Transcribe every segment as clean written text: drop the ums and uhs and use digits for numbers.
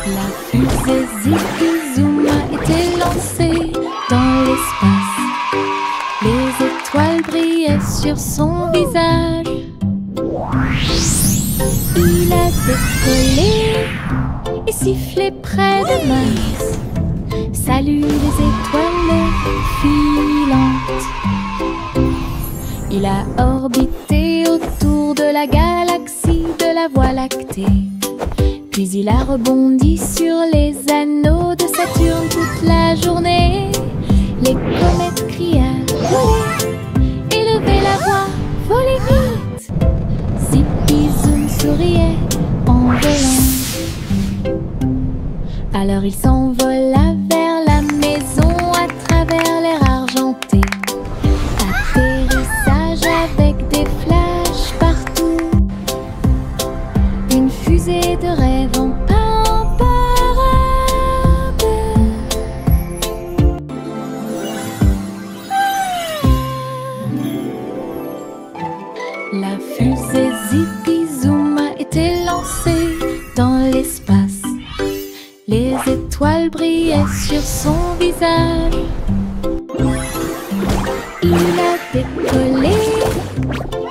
La fusée Zipi-Zoom a été lancée dans l'espace. Les étoiles brillaient sur son visage. Il a décollé et sifflé près de Mars. Salut les étoiles filantes. Il a orbité autour de la galaxie de la Voie lactée. Puis il a rebondi sur les anneaux de Saturne toute la journée. Les comètes criaient « Volez !» Élevez la voix, volez vite. Zipi-Zoom souriait en volant. Alors il s'envola vers la maison à travers l'air argenté. Atterrissage avec des flashs partout. Une fusée de rêve en parade. La fusée Zipi-Zoom a été lancée dans l'espace. Les étoiles brillaient sur son visage. Il a décollé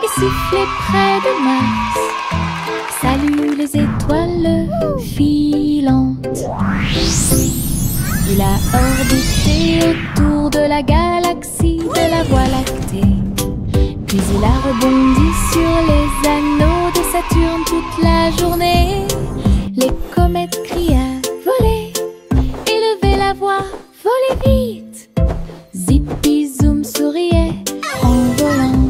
et sifflé près de Mars. Salut les étoiles filantes. Il a orbité autour de la galaxie de la Voie lactée. Puis il a rebondi sur les anneaux de Saturne toute la journée. Les comètes criaient « Volez !» Élevez la voix, volez vite. Zipi-Zoom souriait en volant.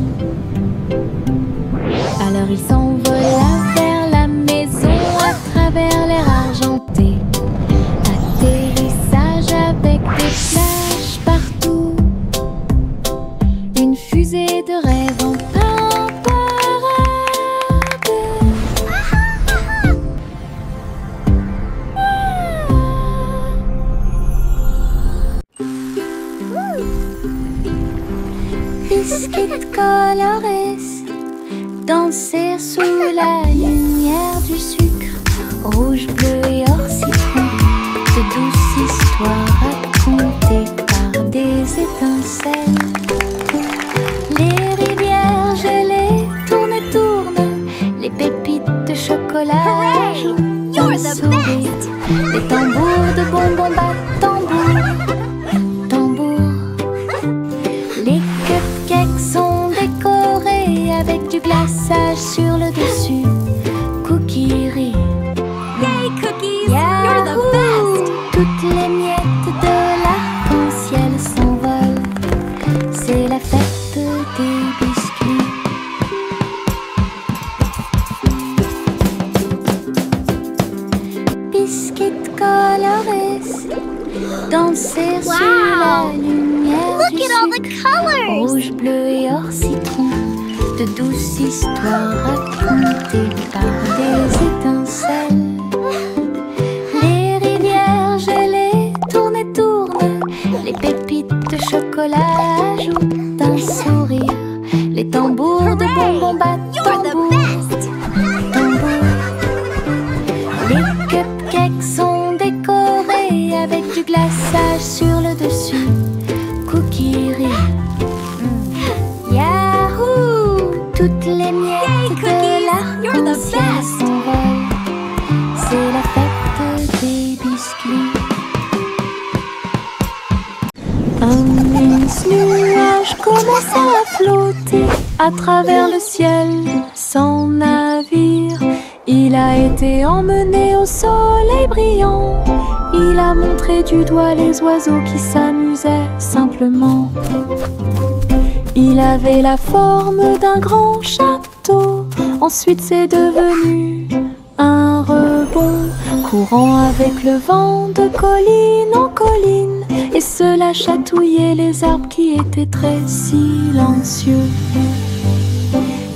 Alors il s'envola vers la maison à travers l'air argenté. Atterrissage avec des flashs partout. Une fusée de rêve en parade. Biscuit colorés danser sous la lumière du sucre. Rouge, bleu et or citron. De douces histoires racontées par des étincelles. Les rivières gelées tournent et tournent. Les pépites de chocolat jouent d'un sourire. Les tambours de bonbons battent tambour, tambour. Les cupcakes sont décorés avec du glaçage sur le dessus. Cookie. Yay, cookies! You're the best! Toutes les miettes de l'arc-en-ciel s'envolent. C'est la fête des biscuits. Biscuits colorés danser sous la lumière Look du at all the sucre. colors! Rouge, bleu et or citron. De douces histoires racontées par des étincelles. Les rivières gelées tournent et tournent. Les pépites de chocolat jouent d'un sourire. Les tambours de bonbons battent You're the tambour, best! tambour. Les cupcakes sont décorés avec du glaçage sur le dessus. Cookie Yahoo! Toutes les miettes Yay, de cookies! You're the l'arc-en-ciel best! s'envolent. C'est la fête des biscuits. Un immense nuage commença à flotter à travers le ciel sans navire. Il a été emmené au soleil brillant. Il a montré du doigt les oiseaux qui s'amusaient simplement. Il avait la forme d'un grand château. Ensuite c'est devenu un rebond, courant avec le vent de colline en colline. Et cela chatouillait les arbres qui étaient très silencieux.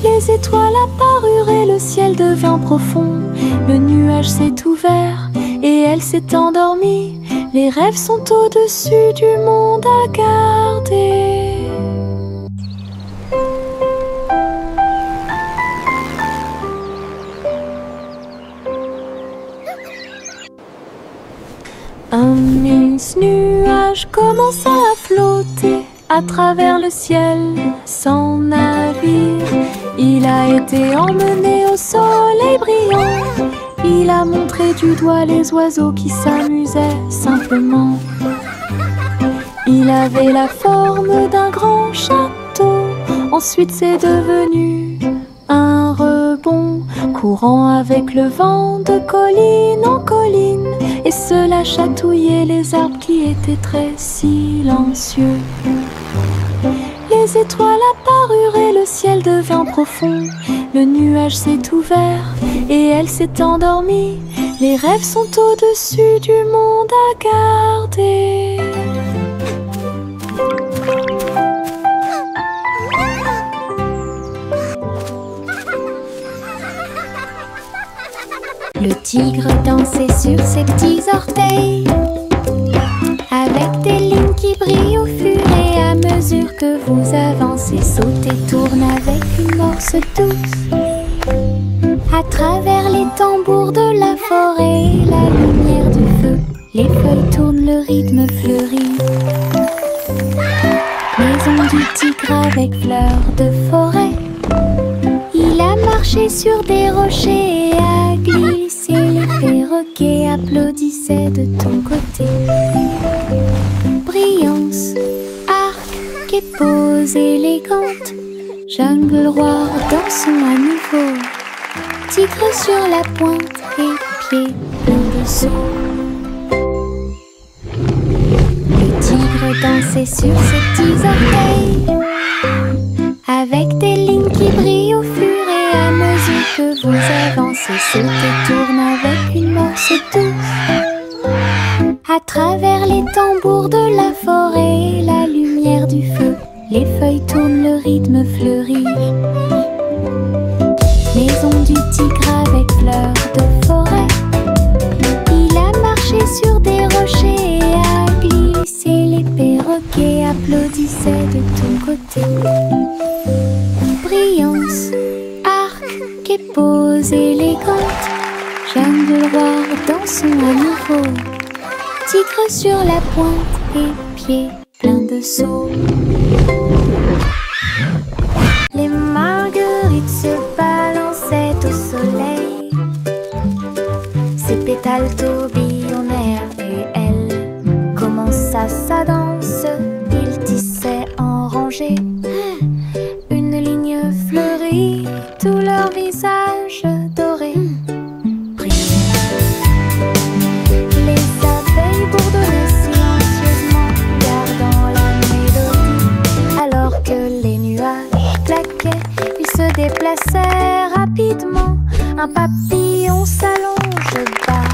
Les étoiles apparurent et le ciel devint profond. Le nuage s'est ouvert et elle s'est endormie. Les rêves sont au-dessus du monde à garder. immense nuage commença à flotter à travers le ciel. Son navire, il a été emmené au soleil brillant. Il a montré du doigt les oiseaux qui s'amusaient simplement. Il avait la forme d'un grand château. Ensuite c'est devenu un rebond, courant avec le vent de colline en colline. Et cela chatouillait les arbres qui étaient très silencieux. Les étoiles apparurent et le ciel devint profond. Le nuage s'est ouvert et elle s'est endormie. Les rêves sont au-dessus du monde à garder. Le tigre dansait sur ses petits orteils, avec des lignes qui brillent au fur et à mesure que vous avancez. Saute et tourne avec une morse douce. À travers les tambours de la forêt, la lumière du feu, les feuilles tournent, le rythme fleurit. Maison du tigre avec fleurs de forêt. Il a marché sur des rochers et a glissé. Les perroquets applaudissaient de ton côté. Brillance, arc et pose élégante. Jungle roi dansons à nouveau. Tigre sur la pointe et pieds pleins de saut. Le tigre dansait sur ses petits orteils, avec des lignes qui brillent au fur et à mesure que vous avancez. Saute et tourne avec une morse douce. À travers les tambours de la forêt, la lumière du feu, les feuilles tournent, le rythme fleurit. Maison du tigre avec fleurs de forêt. Il a marché sur des rochers et a glissé. Les perroquets applaudissaient de ton côté. Brillance, arc et pose élégante. Jungle roi dansons à nouveau. Tigre sur la pointe et pieds pleins de sauts. Les marguerites se balançaient au soleil. Ses pétales tourbillonnèrent et elle commença sa danse. Il tissait en rangée une ligne fleurie, tout leur visage doré brillait. Les abeilles bourdonnaient silencieusement, gardant la mélodie, alors que les nuages claquaient. Ils se déplaçaient rapidement. Un papillon s'allonge bas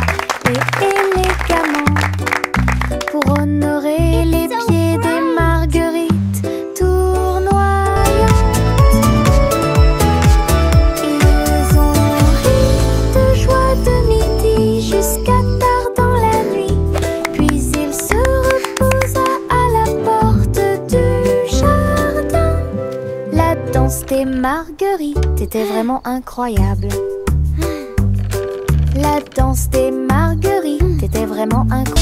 et élégamment pour honorer les pieds des marguerites tournoyantes. Ils ont ri de joie de midi jusqu'à tard dans la nuit. Puis il se reposa à la porte du jardin. La danse des marguerites était vraiment incroyable. La danse des marguerites était vraiment incroyable.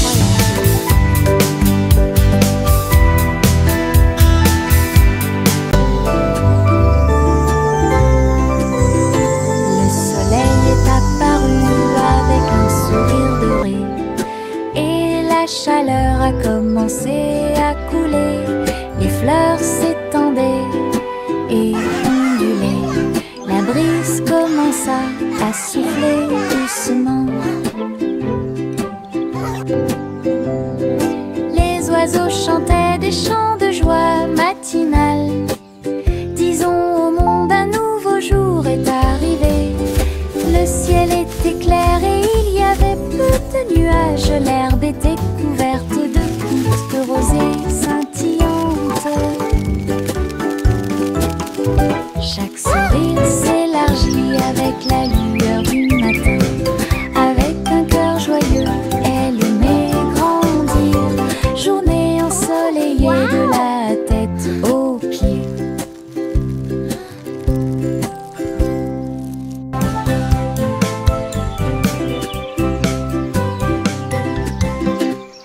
Le soleil est apparu avec un sourire doré et la chaleur a commencé à couler. Les fleurs s'étendaient et ondulaient. La brise commença à souffler doucement. Les oiseaux chantaient des chants de joie matinale. Disons au monde un nouveau jour est arrivé. Le ciel était clair et il y avait peu de nuages. L'herbe était couverte de gouttes de rosée scintillantes. Chaque sourire s'élargit avec la lueur du matin. Avec un cœur joyeux, elle aimait grandir. Journée ensoleillée de la tête aux pieds.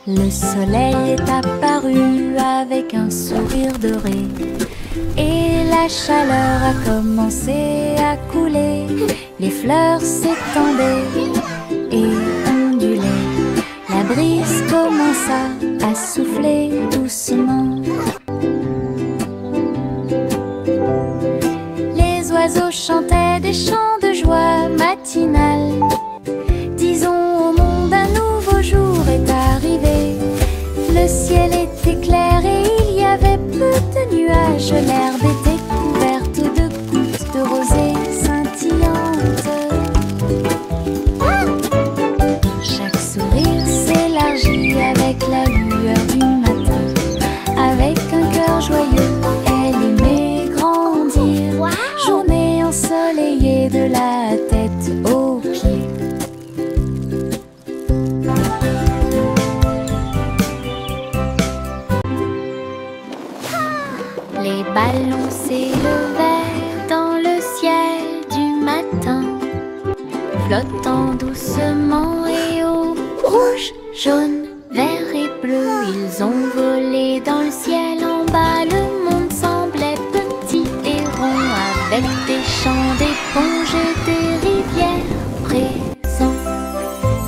Le soleil sourire doré. Et la chaleur a commencé à couler. Les fleurs s'étendaient et ondulaient. La brise commença à souffler doucement. Les oiseaux chantaient des chants de joie matinale. Disons au monde un nouveau jour est arrivé. Le ciel était clair et il y avait peu de nuages. L'herbe était couverte de gouttes de rosée scintillantes. Chaque sourire s'élargit avec la lueur du matin. Avec un cœur joyeux, elle aimait grandir. Journée ensoleillée de la tête aux pieds. Les ballons s'élevaient dans le ciel du matin, flottant doucement et haut. Rouge, jaune, vert et bleu, ils ont volé dans le ciel en bas. Le monde semblait petit et rond, avec des champs d'éponges et des rivières présents.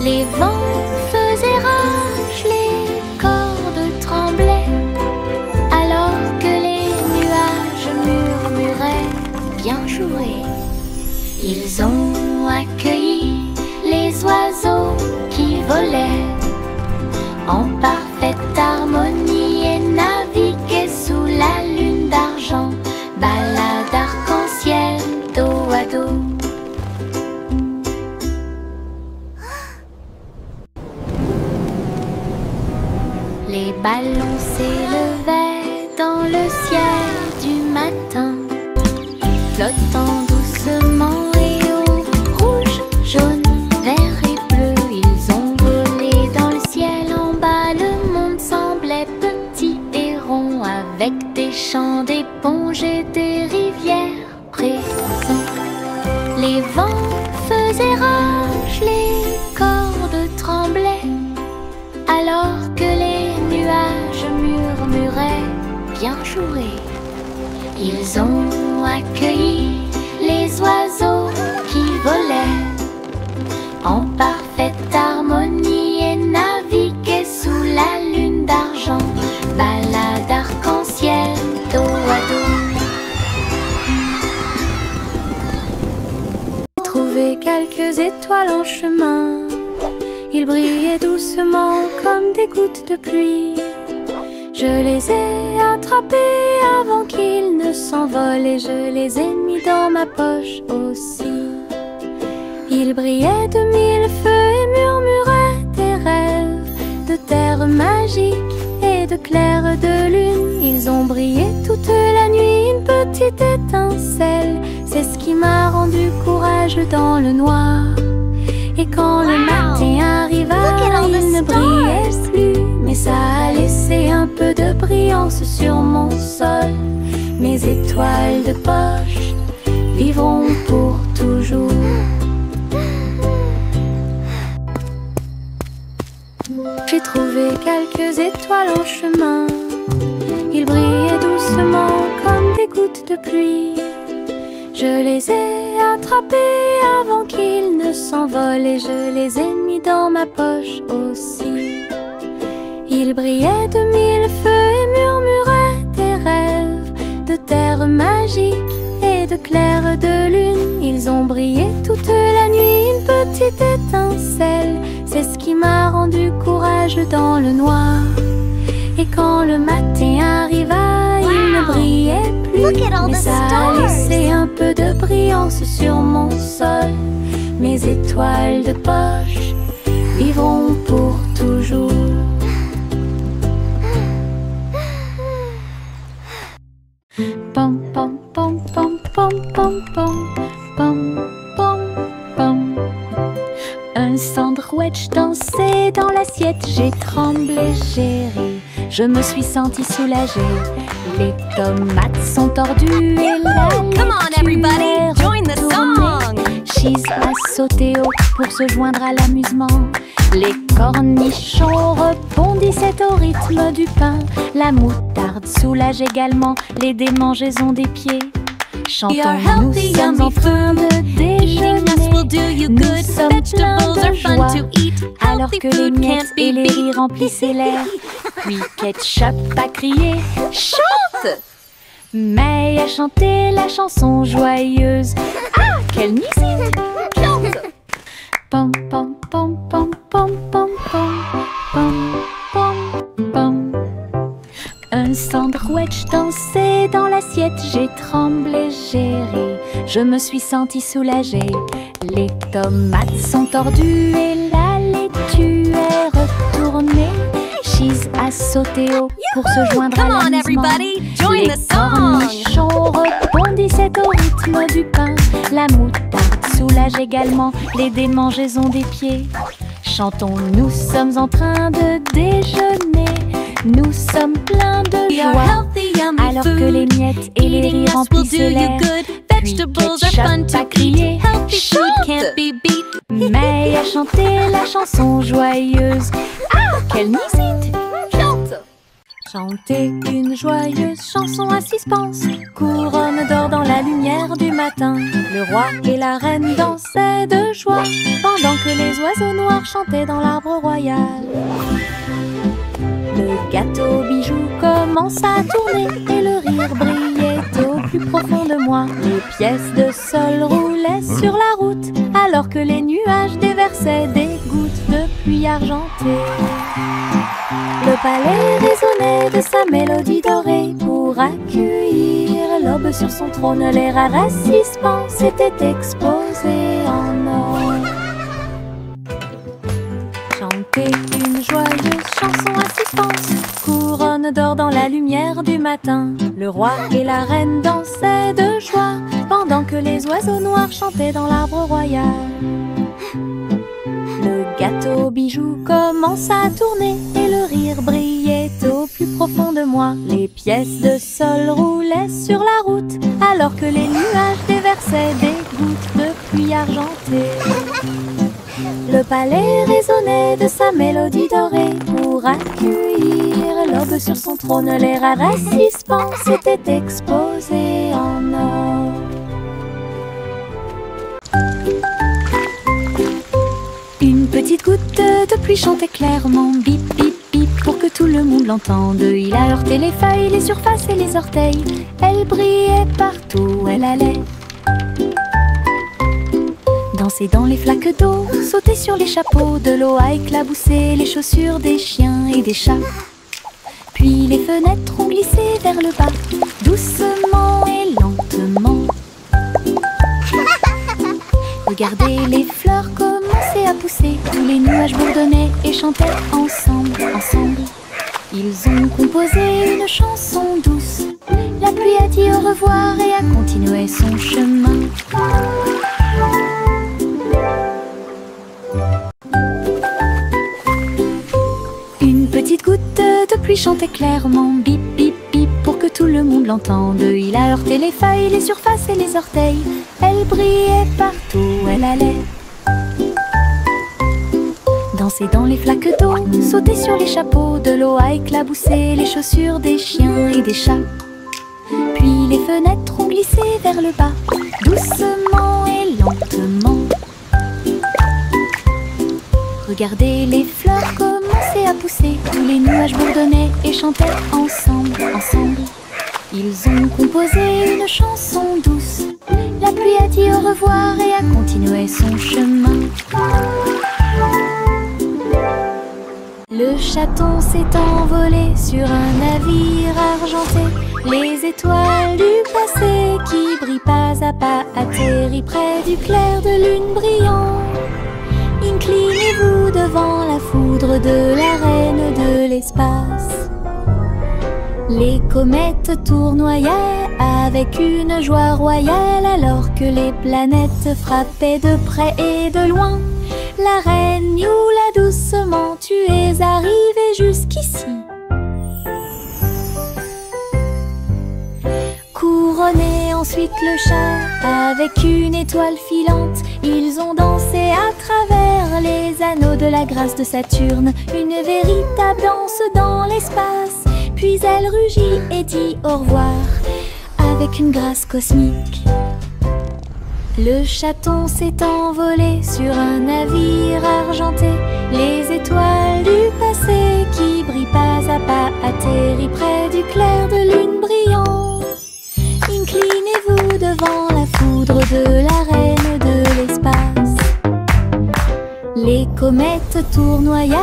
Les vents faisaient rage, les cordes tremblaient, alors que les nuages murmuraient bien joué. Ils ont accueilli les oiseaux qui volaient en parfaite harmonie et naviguaient sous la lune d'argent. Balade arc-en-ciel dos à dos. Les ballons s'élevaient dans le ciel du matin, flottant doucement et haut. Rouge, jaune, vert et bleu, ils ont volé dans le ciel en bas. Le monde semblait petit et rond, avec des champs d'éponges et des rivières présents. Les vents faisaient rage, les cordes tremblaient, alors que les nuages murmuraient bien joué. Ils ont accueilli les oiseaux qui volaient en parfaite harmonie et naviguaient sous la lune d'argent. Balade arc-en-ciel dos à dos. J'ai trouvé quelques étoiles en chemin. Ils brillaient doucement comme des gouttes de pluie. Je les ai attrapés avant qu'ils ne s'envolent et je les ai mis dans ma poche aussi. Ils brillaient de mille feux et murmuraient des rêves de terre magique et de clair de lune. Ils ont brillé toute la nuit, une petite étincelle. C'est ce qui m'a rendu courageux dans le noir. Et quand le matin arriva, il ne brillait plus, mais ça a laissé un peu de brillance sur mon sol. Mes étoiles de poche vivront pour toujours. J'ai trouvé quelques étoiles en chemin. Ils brillaient doucement comme des gouttes de pluie. Je les ai attrapés avant qu'ils ne s'envolent et je les ai mis dans ma poche aussi. Ils brillaient de mille feux et murmuraient des rêves de terre magique et de clair de lune. Ils ont brillé toute la nuit, une petite étincelle. C'est ce qui m'a rendu courageux dans le noir. Et quand le matin arriva, il ne brillait plus, mais ça a laissé un peu de brillance sur mon sol. Mes étoiles de poche vivront pour toujours. Pom pom pom pom pom pom pom pom pom pom. Un sandwich dansait dans l'assiette, j'ai tremblé, j'ai ri. Je me suis sentie soulagée. Les tomates sont tordues et la Come on everybody, join the song. Cheese a sauté haut pour se joindre à l'amusement. Les cornichons rebondissaient au rythme du pain. La moutarde soulage également les démangeaisons des pieds. Chantons, nous sommes en train de déjeuner. Nous sommes pleins de joie, alors que les miettes et les rires remplissaient l'air. Puis Ketchup a crié « Chante !» May a chanté la chanson joyeuse. Ah, quelle musique! Chante! Pom pom pom pom pom pom pom pom pom pom. Un sandwich dansait dans l'assiette. J'ai tremblé, j'ai ri, je me suis sentie soulagée. Les tomates sont tordues et la laitue est retournée. Cheese a sauté haut pour se joindre à l'amusement. Les cornichons rebondissaient au rythme du pain. La moutarde soulage également les démangeaisons des pieds. Chantons, nous sommes en train de déjeuner. Nous sommes pleins de joie, alors que les miettes et les rires remplissaient l'air. Puis Ketchup a crié « Chante !» May a chanté la chanson joyeuse. Ah, quelle musique! Chante! Chantez une joyeuse chanson à suspense. Couronne d'or dans la lumière du matin. Le roi et la reine dansaient de joie, pendant que les oiseaux noirs chantaient dans l'arbre royal. Le gâteau bijou commença à tourner et le rire brillait au plus profond de moi. Les pièces de sol roulaient sur la route, alors que les nuages déversaient des gouttes de pluie argentée. Le palais résonnait de sa mélodie dorée pour accueillir l'aube sur son trône. Les rares suspens s'étaient exposés en or. Chantez une joyeuse chanson à suspense. Couronne d'or dans la lumière du matin. Le roi et la reine dansaient de joie, pendant que les oiseaux noirs chantaient dans l'arbre royal. Le gâteau bijou commença à tourner et le rire brillait au plus profond de moi. Les pièces de sol roulaient sur la route, alors que les nuages déversaient des gouttes de pluie argentée. Le palais résonnait de sa mélodie dorée pour accueillir l'aube sur son trône. Les rares suspens s'étaient exposés en or. Une petite goutte de pluie chantait clairement, bip bip bip, pour que tout le monde l'entende. Il a heurté les feuilles, les surfaces et les orteils. Elle brillait partout où elle allait. Danser dans les flaques d'eau, sauter sur les chapeaux, de l'eau a éclaboussé les chaussures des chiens et des chats. Puis les fenêtres ont glissé vers le bas, doucement et lentement. Regardez les fleurs commencer à pousser, tous les nuages bourdonnaient et chantaient ensemble, ensemble. Ils ont composé une chanson douce. La pluie a dit au revoir et a continué son chemin. Une petite goutte de pluie chantait clairement, bip bip bip, pour que tout le monde l'entende. Il a heurté les feuilles, les surfaces et les orteils. Elle brillait partout où elle allait. Danser dans les flaques d'eau, sauter sur les chapeaux, de l'eau a éclaboussé les chaussures des chiens et des chats. Puis les fenêtres ont glissé vers le bas, doucement et lentement. Regardez les fleurs commencer à pousser, tous les nuages bourdonnaient et chantaient ensemble, ensemble. Ils ont composé une chanson douce. La pluie a dit au revoir et a continué son chemin. Le chaton s'est envolé sur un navire argenté. Les étoiles du passé qui brillent pas à pas atterrissent près du clair de lune brillant. Inclinez-vous devant la foudre de la reine de l'espace. Les comètes tournoyaient avec une joie royale, alors que les planètes frappaient de près et de loin. La reine Youla, doucement, tu es arrivée jusqu'ici. Couronné ensuite le chat avec une étoile filante. Ils ont dansé à travers travers les anneaux de la grâce de Saturne, une véritable danse dans l'espace. Puis elle rugit et dit au revoir avec une grâce cosmique. Le chaton s'est envolé sur un navire argenté. Les étoiles du passé qui brillent pas à pas atterrissent près du clair de lune brillant. Inclinez-vous devant la foudre de la reine de l'espace. Les comètes tournoyaient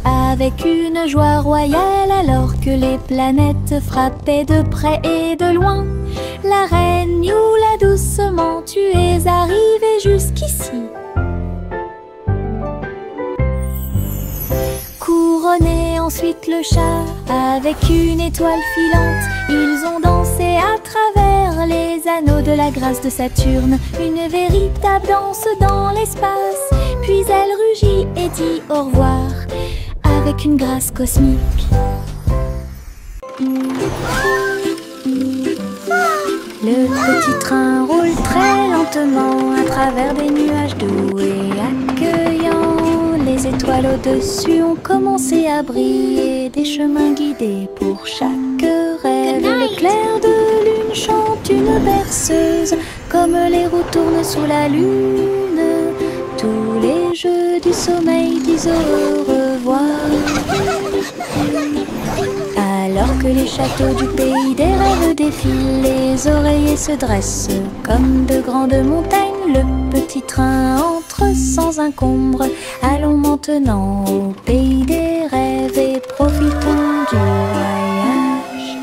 avec une joie royale alors que les planètes frappaient de près et de loin. La reine Youla, doucement, tu es arrivée jusqu'ici. Couronné ensuite le chat avec une étoile filante. Ils ont dansé à travers les anneaux de la grâce de Saturne, une véritable danse dans l'espace. Puis elle rugit et dit au revoir avec une grâce cosmique. Le petit train roule très lentement à travers des nuages doux et accueillants. Les étoiles au-dessus ont commencé à briller, des chemins guidés pour chaque rêve. Le clair de lune chante une berceuse, comme les roues tournent sous la lune. Tous les jeux du sommeil disent au revoir. Alors que les châteaux du pays des rêves défilent, les oreillers se dressent comme de grandes montagnes. Le petit train entre sans encombre. Allons maintenant au pays des rêves et profitons du voyage.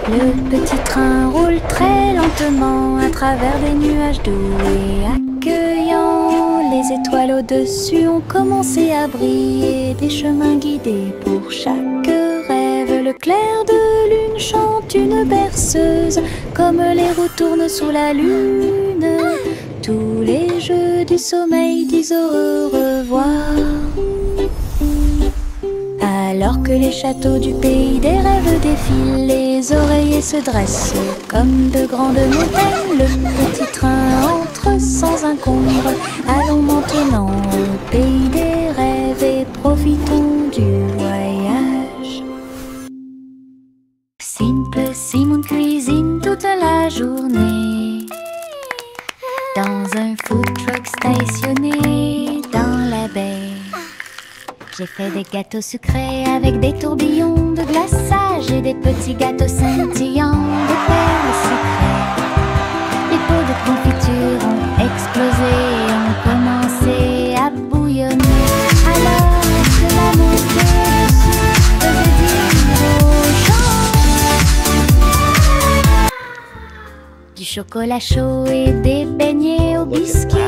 Le petit train roule très lentement à travers des nuages doux et accueillants. Les étoiles au-dessus ont commencé à briller, des chemins guidés pour chaque rêve. Le clair de lune chante une berceuse, comme les roues tournent sous la lune. Tous les jeux du sommeil disent au revoir. Alors que les châteaux du pays des rêves défilent, les oreillers se dressent comme de grandes montagnes. Le petit train entre sans encombre. Allons maintenant au pays des rêves et profitons du voyage. Simple Simon cuisine toute la journée dans un food truck stationné dans la baie. J'ai fait des gâteaux sucrés avec des tourbillons de glaçage et des petits gâteaux scintillants de perles sucrées. Les pots de confiture ont explosé et ont commencé à bouillonner. Alors que la montée du sucre faisait dire aux gens, du chocolat chaud et des beignets au biscuit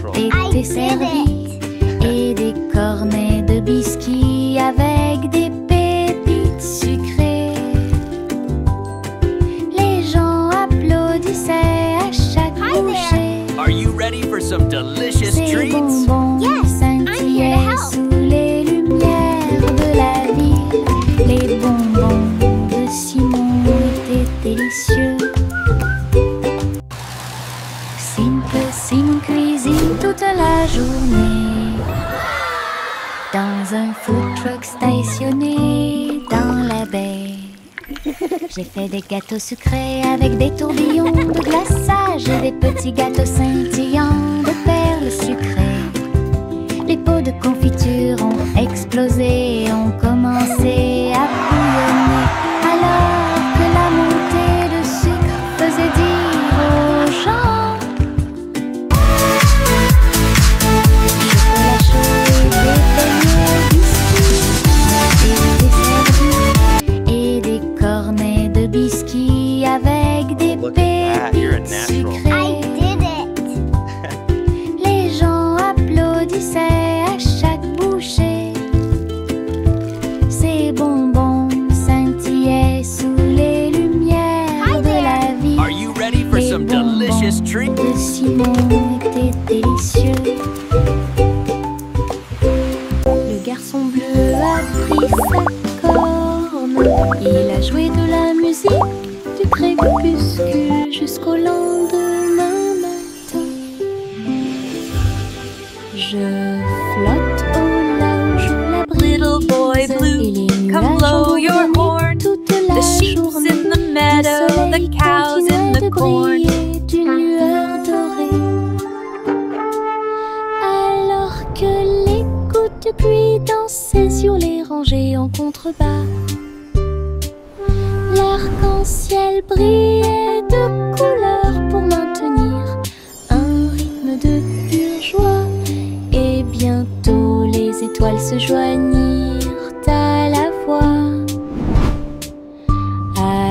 ont été servis. Et des cornets de biscuits avec des pépites sucrées. Les gens applaudissaient à chaque bouchée. Are you ready for some delicious treats? Ces bonbons scintillaient sous les lumières de la ville. Les bonbons de Simon étaient délicieux. Simon cuisine toute la journée dans un food truck stationné dans la baie. J'ai fait des gâteaux sucrés avec des tourbillons de glaçage et des petits gâteaux scintillants de perles sucrées. Les pots de confiture ont explosé et ont commencé à bouillonner. Alors que la montée de sucre faisait dire aux gens, avec des pépites sucrées. Les gens applaudissaient à chaque bouchée. Ces bonbons scintillaient sous les lumières de la vie. Les bonbons de Simon étaient délicieux. Le garçon bleu a pris sa corne. Il a joué de la musique du crépuscule jusqu'au lendemain. meadow, the cows in the corn. D'une lueur dorée. Alors que les gouttes de pluie dansaient sur les rangées en contrebas, l'arc-en-ciel brillait de couleurs pour maintenir un rythme de pure joie. Et bientôt les étoiles se joignirent à la voix.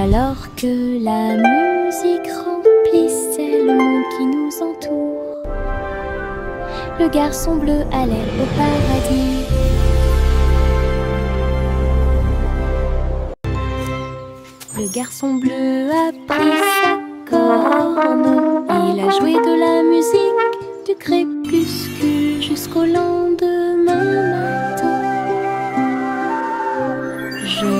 Alors que la musique remplissait le monde qui nous entoure, le garçon bleu allait au paradis. Le garçon bleu a pris sa corne, il a joué de la musique du crépuscule jusqu'au lendemain matin. Je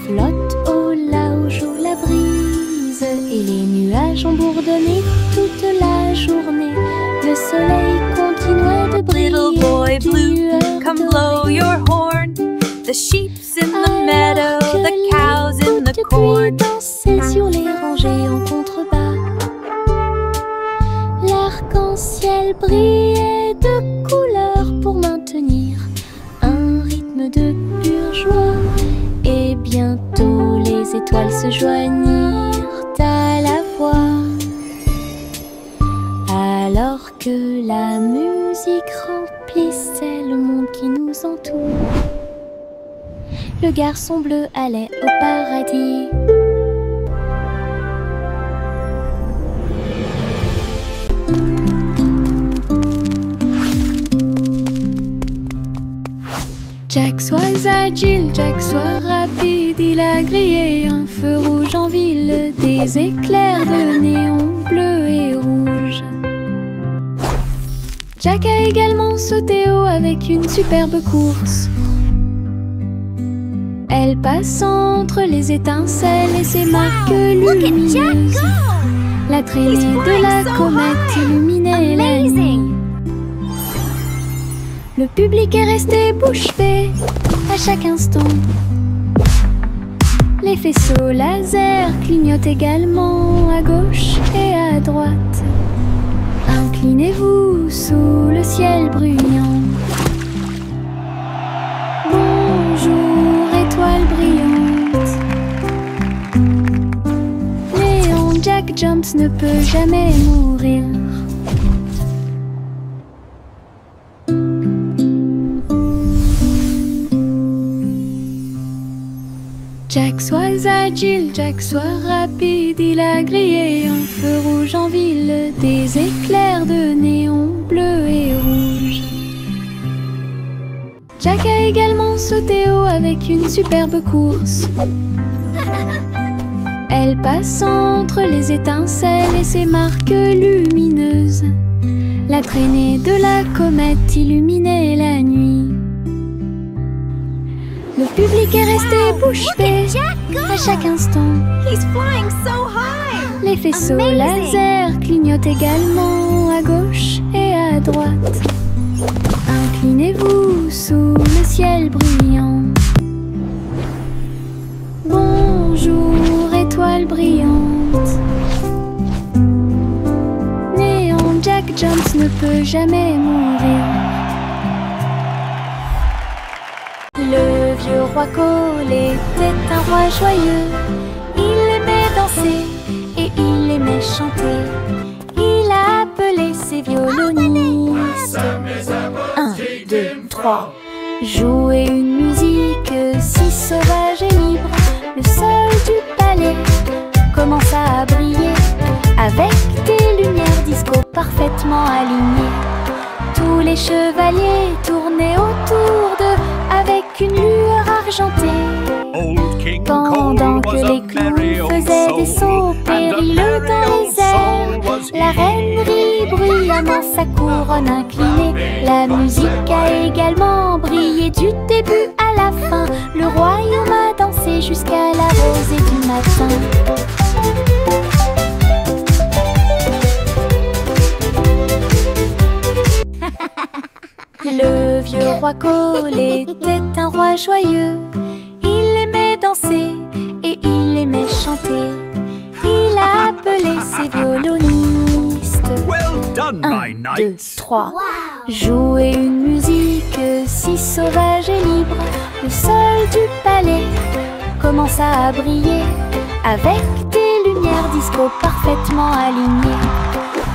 flotte au large où la brise et les nuages ont bourdonné toute la journée. Le soleil continuait de briller. Little boy blue, come blow your horn. The sheep's in the meadow, the cows in the corn. Dansaient sur les rangées en contrebas. L'arc-en-ciel brillait de couleurs pour maintenir un rythme de pure joie. Et bientôt les étoiles se joignirent à la voix. Alors que la musique remplissait le monde qui nous entoure, le garçon bleu allait au paradis. Jack soit agile, Jack soit rapide, il a grillé un feu rouge en ville, des éclairs de néon bleu et rouge. Jack a également sauté haut avec une superbe course. Elle passe entre les étincelles et ses marques lumineuses. La traînée de la comète illuminait la nuit. Le public est resté bouche bée à chaque instant. Les faisceaux laser clignotent également à gauche et à droite. Inclinez-vous sous le ciel bruyant. Bonjour, étoile brillante. Léon Jack Jones ne peut jamais mourir. Jack soit agile, Jack soit rapide, il a grillé un feu rouge en ville, des éclairs de néon bleu et rouge. Jack a également sauté haut avec une superbe course. Elle passe entre les étincelles et ses marques lumineuses. La traînée de la comète illuminait la nuit. Le public est resté bouche bée à chaque instant. Les faisceaux laser clignotent également à gauche et à droite. Inclinez-vous sous le ciel bruyant. Bonjour, étoile brillante. Néon Jack Jones ne peut jamais mourir. Le vieux roi Cole était un roi joyeux. Il aimait danser et il aimait chanter. Il a appelé ses violonistes. 1, 2, 3. Jouer une musique si sauvage et libre. Le sol du palais commença à briller avec des lumières disco parfaitement alignées. Tous les chevaliers tournaient autour d'eux avec une lueur argentée. Pendant que les clowns faisaient des sauts périlleux dans les airs, la reine rit bruyamment sa couronne inclinée. La musique a également brillé du début à la fin. Le royaume a dansé jusqu'à la rosée du matin. Le vieux roi Cole était un roi joyeux. Il aimait danser et il aimait chanter. done by 1, 2, night. 3. Jouer une musique si sauvage et libre. Le sol du palais commença à briller avec des lumières disco parfaitement alignées.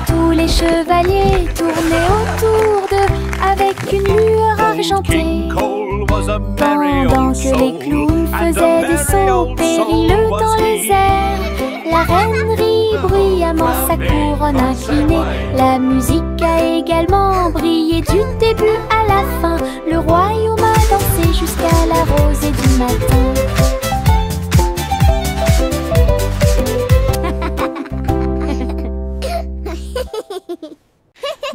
Tous les chevaliers tournaient autour d'eux avec une lueur argentée. King Cole was a merry Pendant old que les soul, clowns and a faisaient des merry sauts old périlleux soul dans was les he. airs, la reine rit bruyamment sa couronne inclinée. La musique a également brillé du début à la fin. Le royaume a dansé jusqu'à la rosée du matin.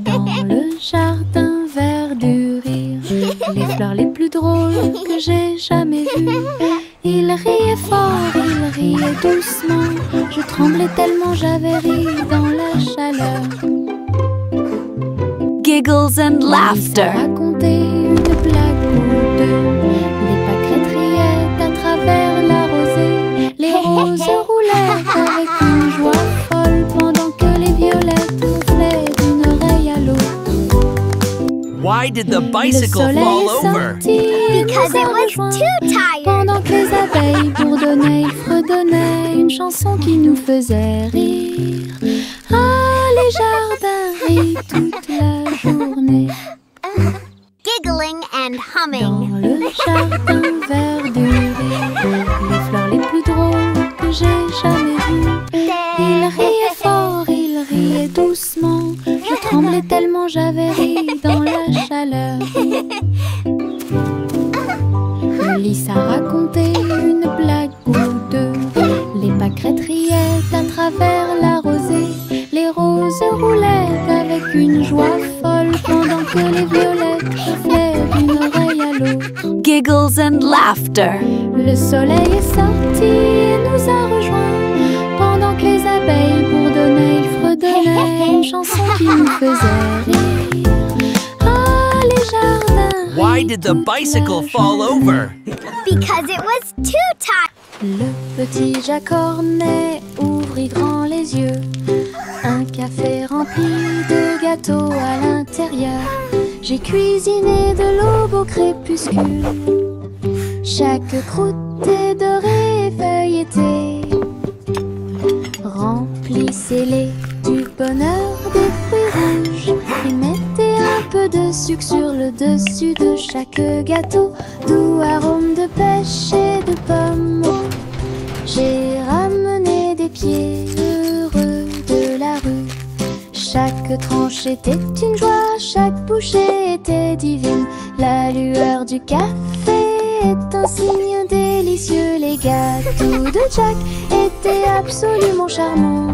Dans le jardin vert du rire, les fleurs les plus drôles que j'ai jamais vues. Il riait fort, il riait doucement. Je tremblais tellement j'avais ri dans la chaleur. Giggles and laughter. Raconter une blague ou deux. Les pâquerettes riaient à travers la rosée. Les roses roulèrent avec une joie folle pendant que les violettes ronflaient d'une oreille à l'autre. Why did the Le bicycle soleil fall est over? sorti et nous a rejoints. Pendant que les abeilles bourdonnaient, ils fredonnaient une chanson qui nous faisait rire. Ah, les jardins rient toute la journée. Giggling and Dans humming. le jardin vert du rire, les fleurs les plus drôles que j'ai jamais vues. Il riait fort, il riait doucement. Je tremblais tellement j'avais ri dans la chaleur. Lys a raconté une blague ou deux. Les pâquerettes riaient à travers la rosée. Les roses roulaient avec une joie folle pendant que les violettes ronflaient d'une oreille à l'autre. Giggles and laughter. Le soleil est sorti et nous a rejoints. Pendant que les abeilles bourdonnaient, ils fredonnaient une chanson qui nous faisait rire. Ah, les jardins. Why did the bicycle fall over? Because it was too tight. Le petit Jacques Cornet ouvrit grand les yeux. Un café rempli de gâteaux à l'intérieur. J'ai cuisiné de l'aube au crépuscule. Chaque croûte est dorée et feuilletée. Remplissez-les du bonheur des fruits rouges. Et mettez un peu de sucre sur le dessus de chaque gâteau. Doux arôme de pêche et de pommes. J'ai ramené des pieds heureux de la rue. Chaque tranche était une joie, chaque bouchée était divine. La lueur du café est un signe délicieux. Les gâteaux de Jack étaient absolument charmants.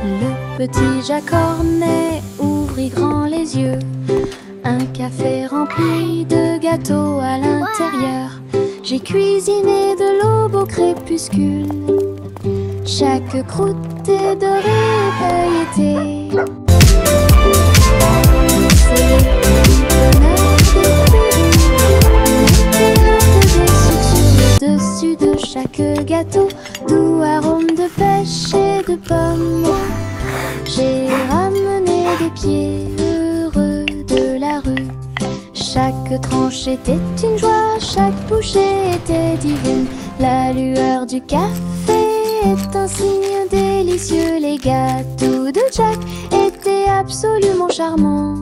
Le petit Jacques Cornet ouvrit grand les yeux. Un café rempli de gâteaux à l'intérieur. J'ai cuisiné de l'aube au crépuscule. Chaque croûte est dorée et feuilletée. C'est le dessus de chaque gâteau. Doux arôme de pêche et de pommes. J'ai ramené des pieds heureux de la rue. Chaque tranche était une joie, chaque bouchée était divine. La lueur du café est un signe délicieux. Les gâteaux de Jack étaient absolument charmants.